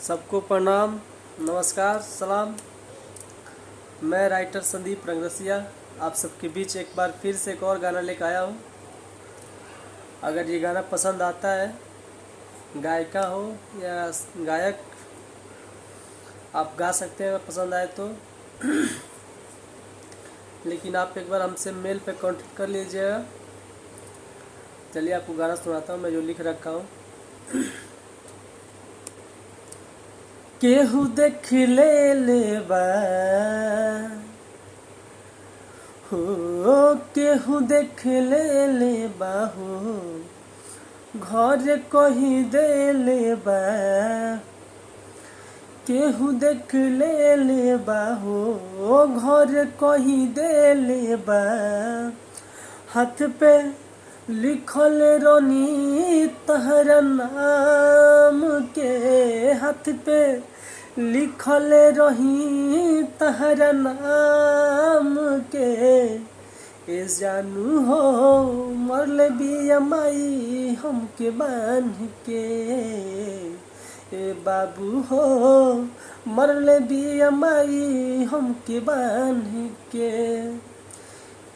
सबको प्रणाम, नमस्कार, सलाम। मैं राइटर संदीप रंगरसिया आप सबके बीच एक बार फिर से एक और गाना लेकर आया हूँ। अगर ये गाना पसंद आता है, गायिका हो या गायक, आप गा सकते हैं पसंद आए तो। लेकिन आप एक बार हमसे मेल पे कांटेक्ट कर लीजिएगा। चलिए आपको गाना सुनाता हूँ मैं जो लिख रखा हूँ। केहू देख ले बा हो, केहू देख ले बा हो, घर कही दे बा। केहू देख ले बा हो, घर कही दे बा। हाथ पे लिखल रनी तहरा नाम के, हाथ पे लिखल रही तहरा नाम के। ए जानू हो मरले बिया माई हमके बांध के। ए बाबू हो मरले बिया माई हमके बांध के।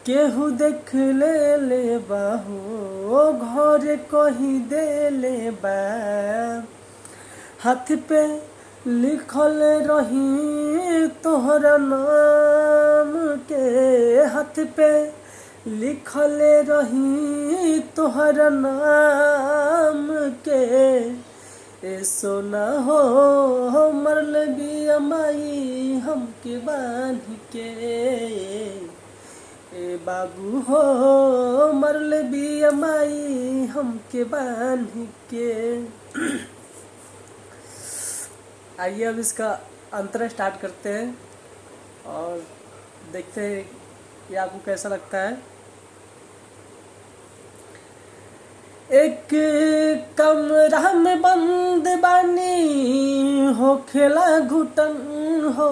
केहू देख ले बा हो, घर कही दे बा। हाथ पे लिखल रही तोहरा नाम के, हाथ पे लिखल रही तोहरा नाम के। ए सोना हो मरल बिया माई हमके बांध के। ए बाबू हो मरल बिया माई हमके बांध के। आइए अब इसका अंतरा स्टार्ट करते हैं और देखते हैं ये आपको कैसा लगता है। एक कमरा में बंद बानी हो खेला घुटन हो,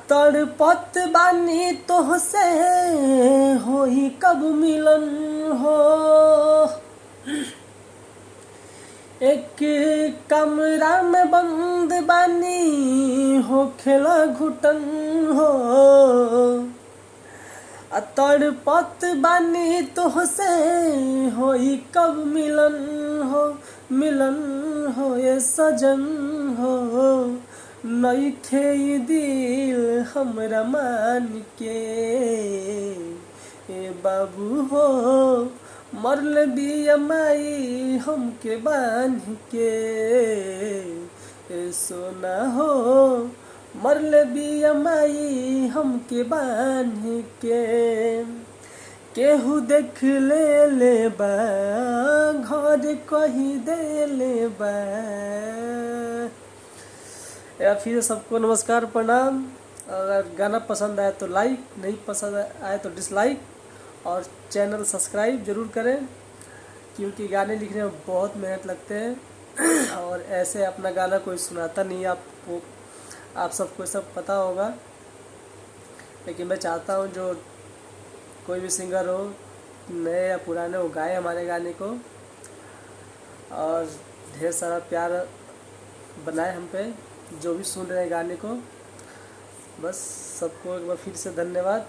तड़पत बानी तोहसे होई कब मिलन हो। एक कमरा में बंद बानी हो खेला घुटन हो, तड़पत बानी तोहसे होई कब मिलन हो। मिलन हो ये सजन हो, नइखे दिल हमरा मान के। ए बाबू हो मरल बिया माई हमके बांध के। ए सोना हो मरल बिया माई हमके बांध के। केहू देख ले बा, घर कही दे बा। या फिर सबको नमस्कार, प्रणाम। अगर गाना पसंद आए तो लाइक, नहीं पसंद आए तो डिसलाइक, और चैनल सब्सक्राइब ज़रूर करें क्योंकि गाने लिखने में बहुत मेहनत लगते हैं और ऐसे अपना गाना कोई सुनाता नहीं। आपको आप सबको सब पता होगा, लेकिन मैं चाहता हूँ जो कोई भी सिंगर हो, नए या पुराने, वो गाए हमारे गाने को और ढेर सारा प्यार बनाए हम पे जो भी सुन रहे हैं गाने को। बस सबको एक बार फिर से धन्यवाद।